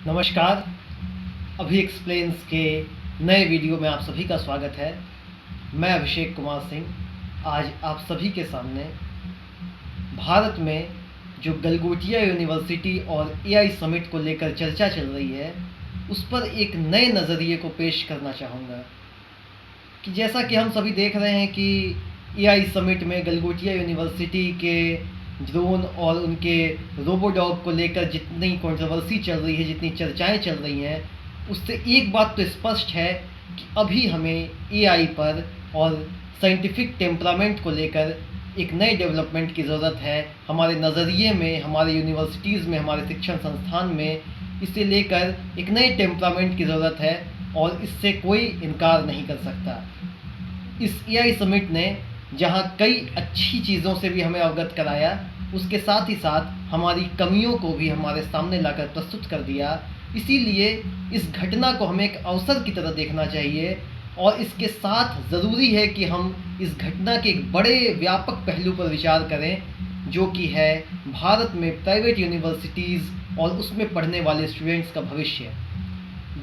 नमस्कार। अभी एक्सप्लेन्स के नए वीडियो में आप सभी का स्वागत है। मैं अभिषेक कुमार सिंह आज आप सभी के सामने भारत में जो गलगोटिया यूनिवर्सिटी और एआई समिट को लेकर चर्चा चल रही है उस पर एक नए नज़रिए को पेश करना चाहूँगा कि जैसा कि हम सभी देख रहे हैं कि एआई समिट में गलगोटिया यूनिवर्सिटी के ड्रोन और उनके रोबोडॉग को लेकर जितनी कंट्रोवर्सी चल रही है, जितनी चर्चाएं चल रही हैं, उससे एक बात तो स्पष्ट है कि अभी हमें एआई पर और साइंटिफिक टेम्परामेंट को लेकर एक नए डेवलपमेंट की ज़रूरत है। हमारे नज़रिए में, हमारे यूनिवर्सिटीज़ में, हमारे शिक्षण संस्थान में इसे लेकर एक नए टेम्परामेंट की ज़रूरत है और इससे कोई इनकार नहीं कर सकता। इस एआई समिट ने जहां कई अच्छी चीज़ों से भी हमें अवगत कराया, उसके साथ ही साथ हमारी कमियों को भी हमारे सामने लाकर प्रस्तुत कर दिया। इसीलिए इस घटना को हमें एक अवसर की तरह देखना चाहिए और इसके साथ ज़रूरी है कि हम इस घटना के एक बड़े व्यापक पहलू पर विचार करें, जो कि है भारत में प्राइवेट यूनिवर्सिटीज़ और उसमें पढ़ने वाले स्टूडेंट्स का भविष्य।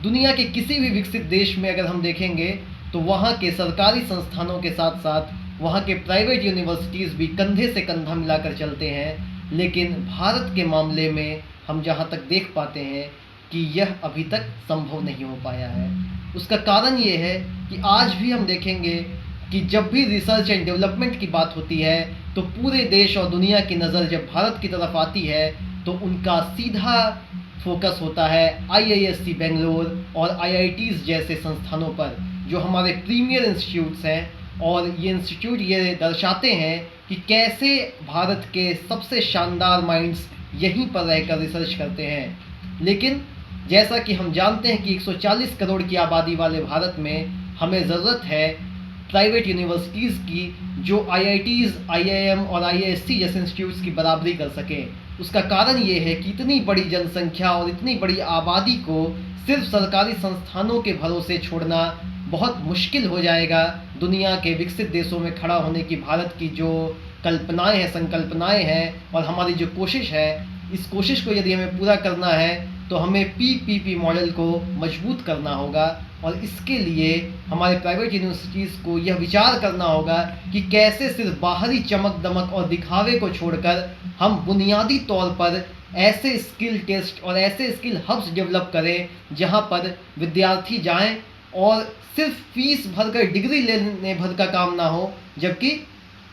दुनिया के किसी भी विकसित देश में अगर हम देखेंगे तो वहाँ के सरकारी संस्थानों के साथ साथ वहाँ के प्राइवेट यूनिवर्सिटीज़ भी कंधे से कंधा मिलाकर चलते हैं, लेकिन भारत के मामले में हम जहाँ तक देख पाते हैं कि यह अभी तक संभव नहीं हो पाया है। उसका कारण ये है कि आज भी हम देखेंगे कि जब भी रिसर्च एंड डेवलपमेंट की बात होती है तो पूरे देश और दुनिया की नज़र जब भारत की तरफ आती है तो उनका सीधा फोकस होता है आईआईएससी बेंगलोर और आईआईटीज़ जैसे संस्थानों पर, जो हमारे प्रीमियर इंस्टीट्यूट्स हैं। और ये इंस्टीट्यूट ये दर्शाते हैं कि कैसे भारत के सबसे शानदार माइंड्स यहीं पर रहकर रिसर्च करते हैं। लेकिन जैसा कि हम जानते हैं कि 140 करोड़ की आबादी वाले भारत में हमें ज़रूरत है प्राइवेट यूनिवर्सिटीज़ की जो आईआईटीज़, आईआईएम और आईआईएससी जैसे इंस्टीट्यूट्स की बराबरी कर सकें। उसका कारण ये है कि इतनी बड़ी जनसंख्या और इतनी बड़ी आबादी को सिर्फ सरकारी संस्थानों के भरोसे छोड़ना बहुत मुश्किल हो जाएगा। दुनिया के विकसित देशों में खड़ा होने की भारत की जो कल्पनाएं हैं, संकल्पनाएं हैं और हमारी जो कोशिश है, इस कोशिश को यदि हमें पूरा करना है तो हमें पीपीपी मॉडल को मजबूत करना होगा। और इसके लिए हमारे प्राइवेट यूनिवर्सिटीज़ को यह विचार करना होगा कि कैसे सिर्फ बाहरी चमक दमक और दिखावे को छोड़कर हम बुनियादी तौर पर ऐसे स्किल टेस्ट और ऐसे स्किल हब्स डेवलप करें जहां पर विद्यार्थी जाएं और सिर्फ फीस भरकर डिग्री लेने भर का काम ना हो, जबकि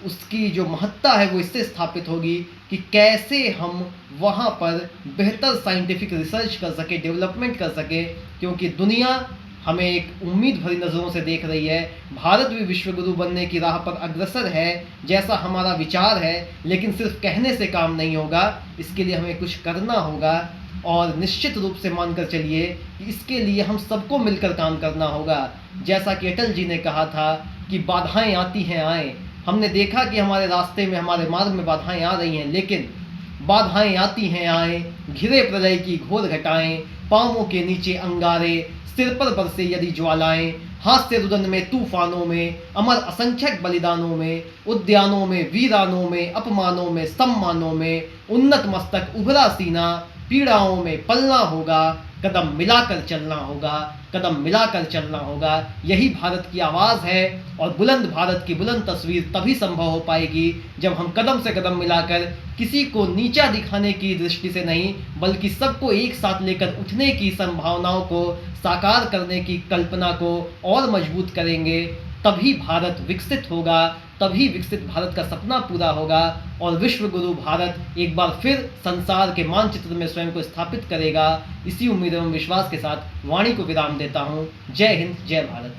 उसकी जो महत्ता है वो इससे स्थापित होगी कि कैसे हम वहाँ पर बेहतर साइंटिफिक रिसर्च कर सके, डेवलपमेंट कर सके। क्योंकि दुनिया हमें एक उम्मीद भरी नज़रों से देख रही है। भारत भी विश्वगुरु बनने की राह पर अग्रसर है जैसा हमारा विचार है, लेकिन सिर्फ कहने से काम नहीं होगा, इसके लिए हमें कुछ करना होगा। और निश्चित रूप से मानकर चलिए कि इसके लिए हम सबको मिलकर काम करना होगा। जैसा कि अटल जी ने कहा था कि बाधाएं आती हैं आएँ। हमने देखा कि हमारे रास्ते में, हमारे मार्ग में बाधाएं आ रही हैं, लेकिन बाधाएं आती हैं आएँ, घिरे प्रलय की घोर घटाएं, पाँवों के नीचे अंगारे, सिर पर बरसे यदि ज्वालाएं, हाथ से रुदन में तूफानों में, अमर असंख्यक बलिदानों में, उद्यानों में, वीरानों में, अपमानों में, सम्मानों में, उन्नत मस्तक उभरा सीना, पीड़ाओं में पलना होगा, कदम मिलाकर चलना होगा, कदम मिलाकर चलना होगा। यही भारत की आवाज़ है और बुलंद भारत की बुलंद तस्वीर तभी संभव हो पाएगी जब हम कदम से कदम मिलाकर किसी को नीचा दिखाने की दृष्टि से नहीं, बल्कि सबको एक साथ लेकर उठने की संभावनाओं को साकार करने की कल्पना को और मजबूत करेंगे। तभी भारत विकसित होगा, तभी विकसित भारत का सपना पूरा होगा और विश्व गुरु भारत एक बार फिर संसार के मानचित्र में स्वयं को स्थापित करेगा। इसी उम्मीद एवं विश्वास के साथ वाणी को विराम देता हूँ। जय हिंद, जय भारत।